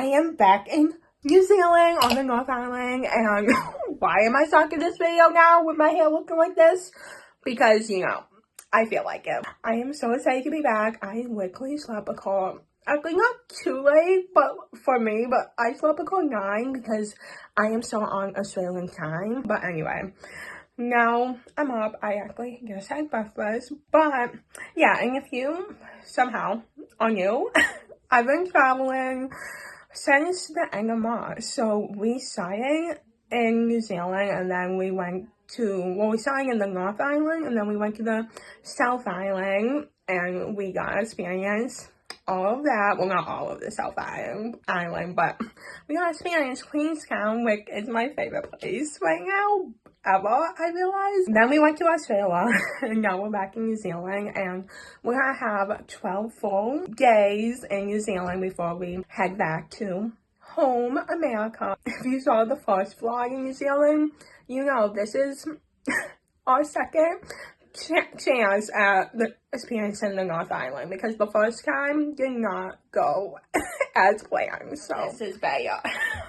am back in New Zealand on the North Island, and why am I starting this video now with my hair looking like this? Because, you know, I feel like it. I am so excited to be back. I literally slept a call, actually not too late, but for me, but I slept a call 9 because I am still on Australian time. But anyway, now I'm up. I actually just had breakfast, but yeah, and if you somehow are new, I've been traveling since the end of March. So we started in New Zealand, and then we went to, well, we started in the North Island, and then we went to the South Island, and we got to experience all of that. Well, not all of the South Island, but we got to experience Queenstown, which is my favorite place right now ever, I realized. Then we went to Australia, and now we're back in New Zealand, and we're gonna have 12 full days in New Zealand before we head back to home, America. If you saw the first vlog in New Zealand, you know this is our second chance at the experience in the North Island, because the first time did not go as planned. So this is better.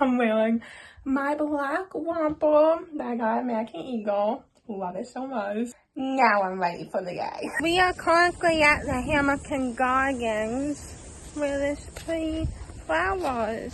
I'm wearing my black wamper that I got at American Eagle. Love it so much. Now I'm ready for the day. We are currently at the Hamilton Gardens where there's pretty flowers.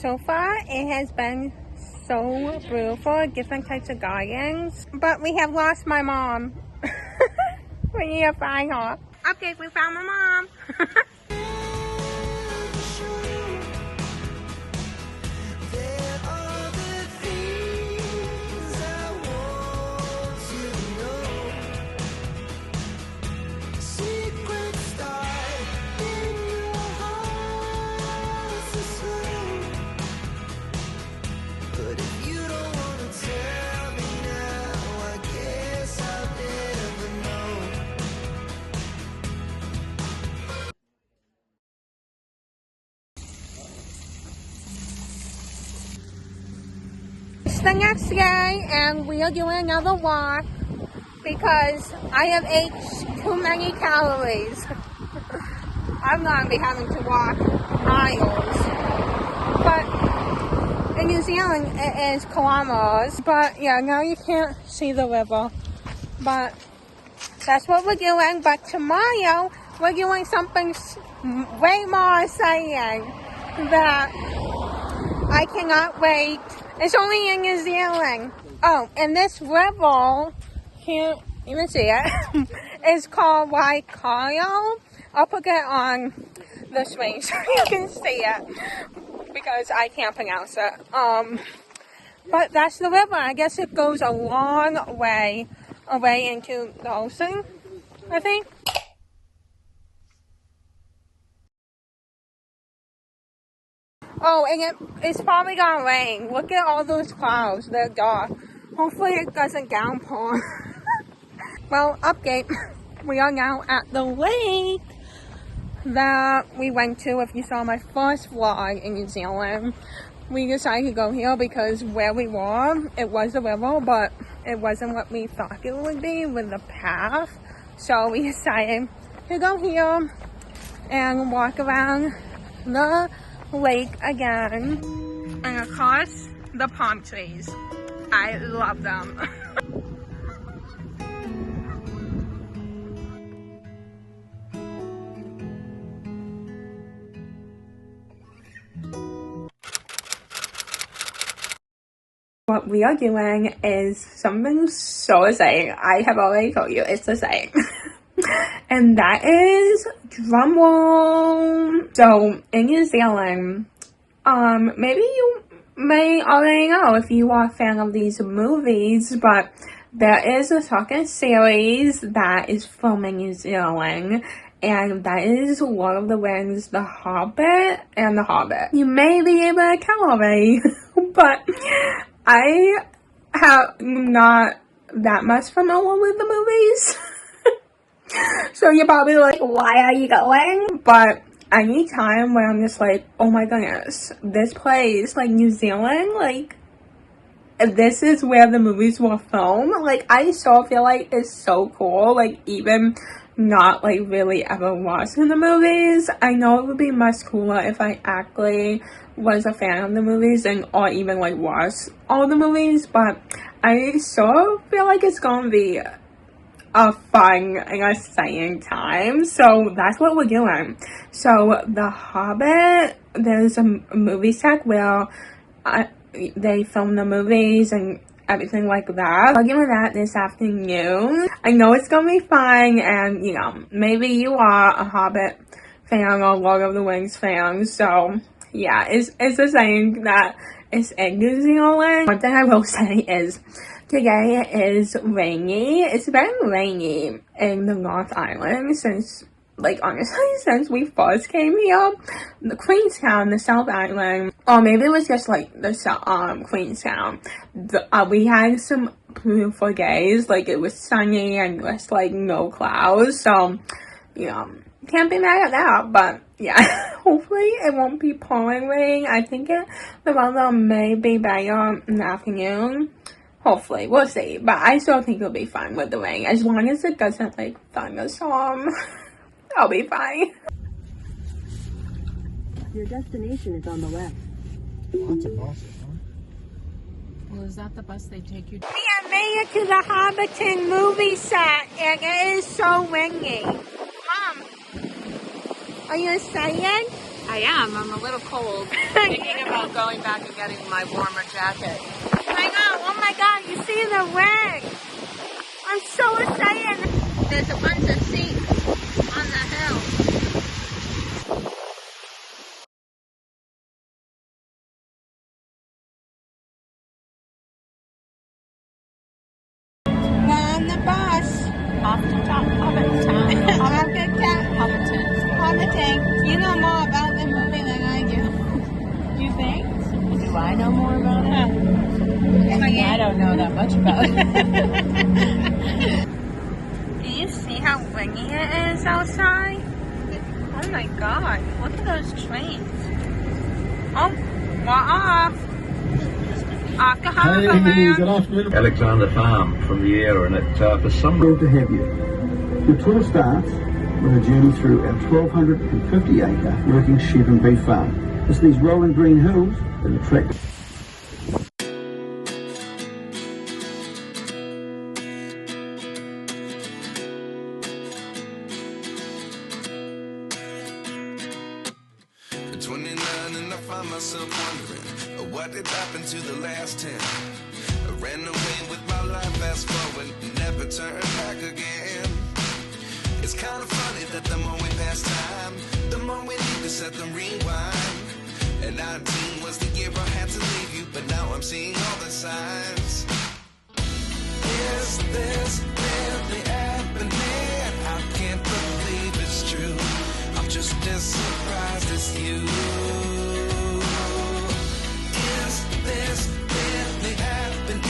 So far, it has been so beautiful, different types of gardens, but we have lost my mom. We need to find her. Okay, we found my mom. It's the next day, and we are doing another walk because I have ate too many calories. I'm not going to be having to walk miles. But in New Zealand, it is kilometers. But yeah, now you can't see the river. But that's what we're doing. But tomorrow, we're doing something way more exciting that I cannot wait. It's only in New Zealand. Oh, and this river, can't even see it, is called Waikato. I'll put it on the screen so you can see it, because I can't pronounce it. But that's the river. I guess it goes a long way away into the ocean, I think. Oh, and it's probably gonna rain. Look at all those clouds. They're dark. Hopefully it doesn't downpour. Well, update. We are now at the lake that we went to. If you saw my first vlog in New Zealand, we decided to go here because where we were, it was a river, but it wasn't what we thought it would be with the path. So we decided to go here and walk around the lake again, and of course the palm trees. I love them. What we are doing is something so exciting. I have already told you it's exciting. And that is drum roll. So in New Zealand, maybe you may already know if you are a fan of these movies, but there is a second series that is filmed in New Zealand, and that is Lord of the Rings, The Hobbit, and The Hobbit. You may be able to tell already, but I have not that much familiar with the movies. So you're probably like, why are you going? But any time where I'm just like, oh my goodness, this place, like New Zealand, like this is where the movies were filmed. Like I so feel like it's so cool. Like even not like really ever watching the movies, I know it would be much cooler if I actually was a fan of the movies and or even like watched all the movies, but I so feel like it's gonna be a fun and exciting time. So that's what we're doing. So The Hobbit, there's a movie set where they film the movies and everything like that. I'll give you that this afternoon. I know it's gonna be fun, and you know, maybe you are a Hobbit fan or Lord of the Rings fan, so yeah, it's a saying that it's in New Zealand. One thing I will say is today is rainy. It's been rainy in the North Island since, like, honestly, since we first came here. The Queenstown, the South Island, or maybe it was just like the Queenstown. We had some beautiful days, like it was sunny and just like no clouds, so you know, can't be mad at that. But yeah, hopefully it won't be pouring rain. I think the weather may be better in the afternoon. Hopefully, we'll see. But I still think it'll be fine with the rain, as long as it doesn't like thunderstorm. I'll be fine. Your destination is on the left. Lots of buses, huh? Well, is that the bus they take you to? We have made it to the Hobbiton Movie Set, and it is so windy. Mom, are you excited? I am. I'm a little cold. Thinking about going back and getting my warmer jacket. I know. Oh my God, you see the wind. I'm so excited. There's a bunch of seats on the hill. We're on the bus. Off the top Hobbiton. Hobbiton. You know more about the movie than I do. You think? Do I know more about it? I don't know that much about it. Do you see how windy it is outside? Oh my God, look at those trains. Oh, we're off. Off to Hobbiton. Alexander Farm from the air, and it for some Thrilled to have you. The tour starts with a journey through our 1,250-acre working sheep and beef farm. It's these rolling green hills that attract. At 29 and I find myself wondering what did happen to the last 10. I ran away with my life, fast forward, never turn back again. It's kind of funny that the more we pass time, the more we need to set them rewind. And 19 was the year I had to leave you, but now I'm seeing all the signs. Is this really happening? I can't believe it's true. I'm just as surprised as you. Is this really happening?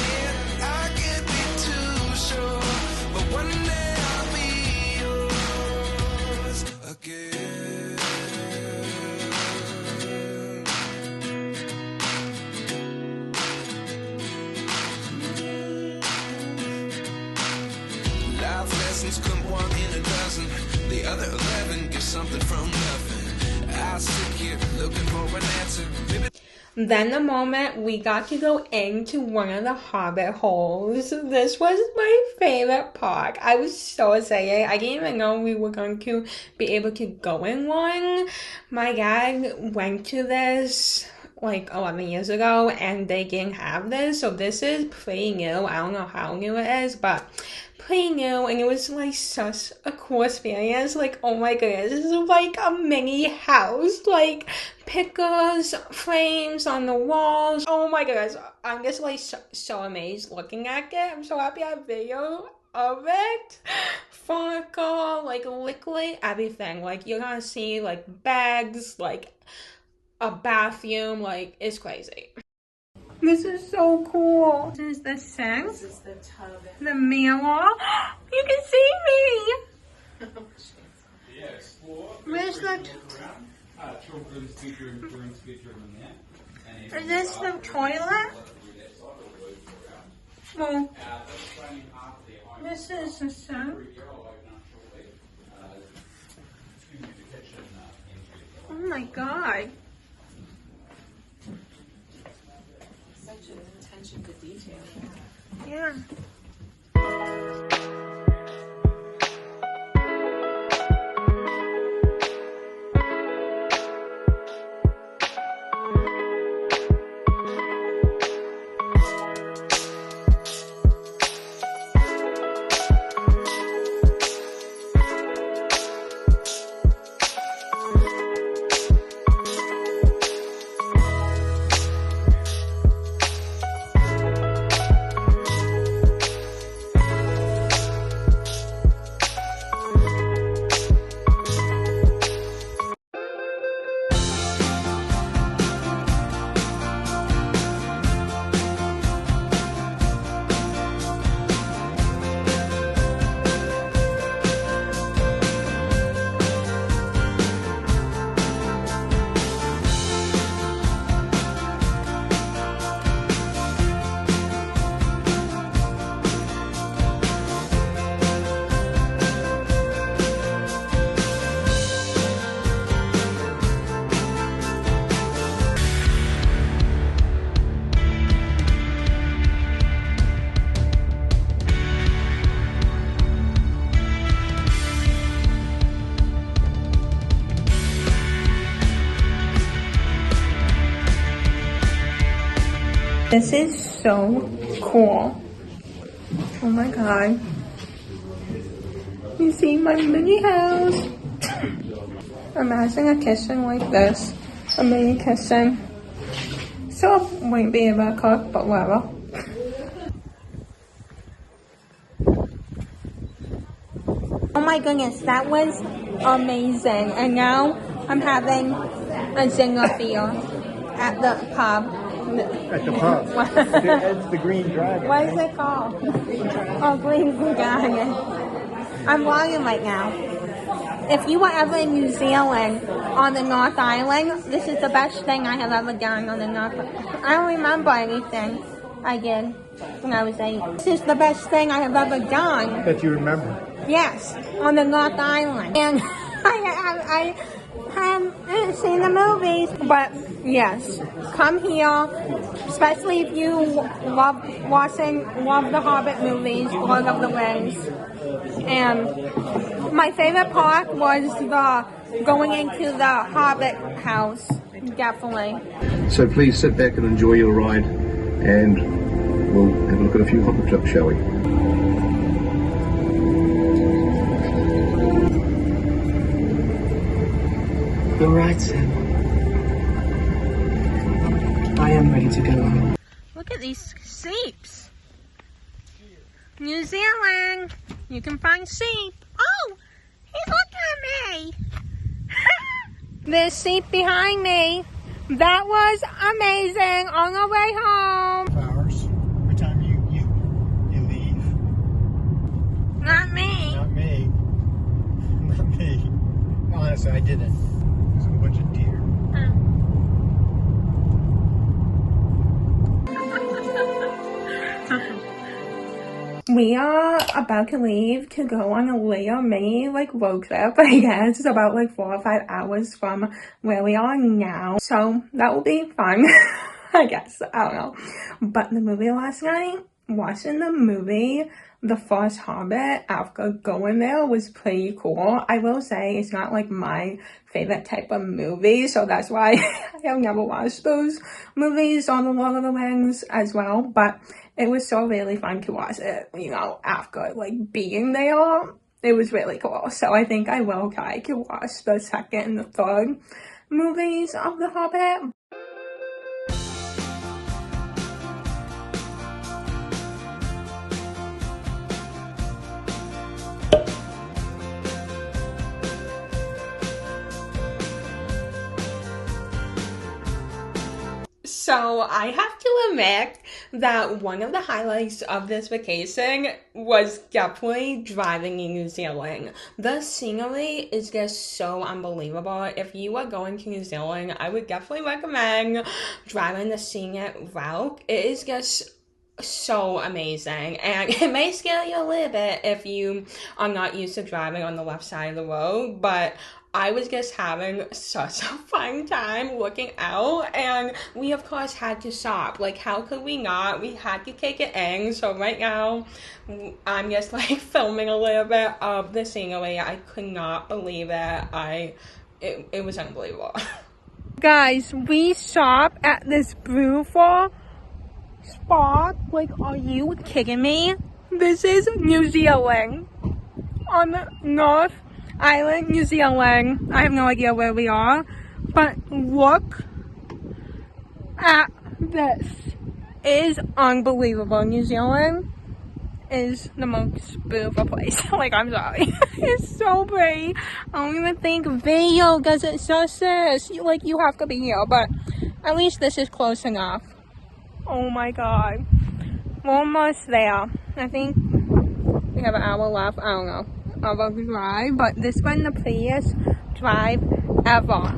I can't be too sure, but one day I'll be yours again. Life lessons come one in a dozen. The other 11 get something from nothing. I sit here looking for an answer. Maybe Then the moment we got to go into one of the Hobbit holes, this was my favorite part. I was so excited. I didn't even know we were going to be able to go in one. My dad went to this like 11 years ago and they didn't have this, so this is pretty new. I don't know how new it is, but pretty new, and it was like such a cool experience. Like, oh my goodness, this is like a mini house, like pictures, frames on the walls. Oh my goodness, I'm just like so amazed looking at it. I'm so happy I have video of it. Furniture, like literally everything. Like you're gonna see like beds, like a bathroom, like it's crazy. This is so cool. This is the sink. This is the tub. The mirror. You can see me. Where's the... Is this the toilet? Well, this is the sink. Oh my god. Such an attention to detail. Yeah. This is so cool. Oh my god. You see my mini house? Imagine a kitchen like this. A mini kitchen. So won't be able to cook, but whatever. Oh my goodness, that was amazing. And now I'm having a zinger beer at the pub. At the pub. It's the Green Dragon. What is it called? Oh, Green Dragon. I'm vlogging right now. If you were ever in New Zealand on the North Island, this is the best thing I have ever done on the North Island. I don't remember anything I did when I was 8. This is the best thing I have ever done. That you remember. Yes, on the North Island. And I haven't seen the movies, but yes, come here, especially if you love the Hobbit movies, Lord of the Rings. And my favorite part was the going into the Hobbit house, definitely. So please sit back and enjoy your ride, and we'll have a look at a few Hobbit clips, shall we? All right, Sam. I am ready to go home. Look at these sheeps. New Zealand, you can find sheep. Oh, he's looking at me. There's sheep behind me. That was amazing on our way home. Hours. Every time you leave. Not me. Not me. Not me. Honestly, I didn't. There's a bunch of deer. We are about to leave to go on a little mini road trip. I guess it's about 4 or 5 hours from where we are now. So that will be fun. I guess. I don't know. But the movie last night, watching the movie, The First Hobbit, after going there was pretty cool. I will say it's not my favorite type of movie, so that's why I have never watched those movies on the Lord of the Rings as well. But it was so really fun to watch it, after being there. It was really cool. So I think I will try to watch the second and the third movies of The Hobbit. So I have to admit that one of the highlights of this vacation was definitely driving in New Zealand. The scenery is just so unbelievable. If you are going to New Zealand, I would definitely recommend driving the scenic route. It is just so amazing, and it may scare you a little bit if you are not used to driving on the left side of the road, but I was just having such a fun time looking out, and we of course had to stop. Like, how could we not? We had to take it in. So right now I'm just like filming a little bit of the scenery. I could not believe it. It was unbelievable. Guys, we stopped at this beautiful spot. Like, are you kidding me? This is New Zealand, on the North Island, New Zealand. I have no idea where we are, but look at this. It is unbelievable. New Zealand is the most beautiful place. Like, I'm sorry. It's so pretty. I don't even think video does it justice. Like, you have to be here, but at least this is close enough. Oh my god. We're almost there. I think we have an hour left. I don't know about the drive, but this was the prettiest drive ever.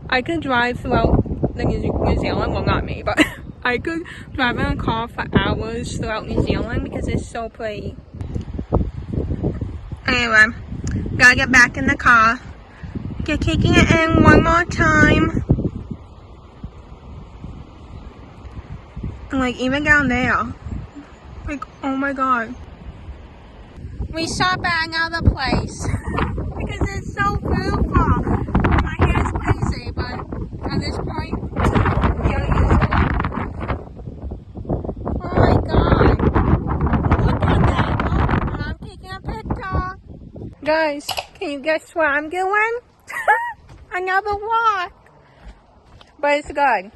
I could drive throughout the New Zealand. Well, not me, but I could drive in a car for hours throughout New Zealand because it's so pretty. Anyway, gotta get back in the car. Get kicking it in one more time. And like, even down there, like, oh my god. We stopped at another place because it's so beautiful. My hair's crazy, but at this point, oh my god. Look at that. Oh, I'm taking a picture. Guys, can you guess what I'm doing? Another walk. But it's good,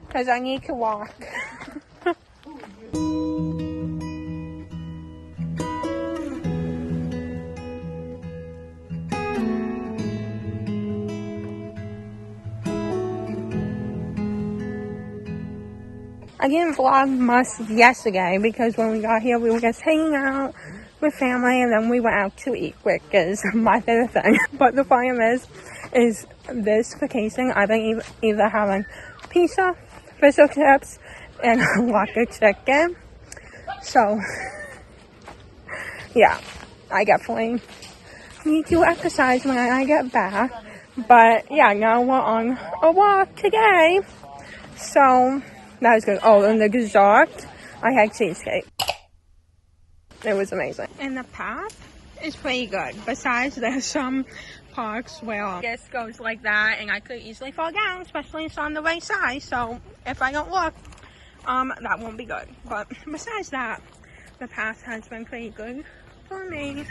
because I need to walk. I didn't vlog much yesterday because when we got here, we were just hanging out with family, and then we went out to eat, which is my favorite thing. But the problem is this vacation, I've been either having pizza, fish and chips, and a lot of chicken. So, yeah, I definitely need to exercise when I get back. But, yeah, now we're on a walk today. So, that was good. Oh, and the dessert, I had cheesecake. It was amazing. And the path is pretty good. Besides, there's some parks where this goes like that, and I could easily fall down, especially if it's on the right side. So if I don't look, that won't be good. But besides that, the path has been pretty good for me.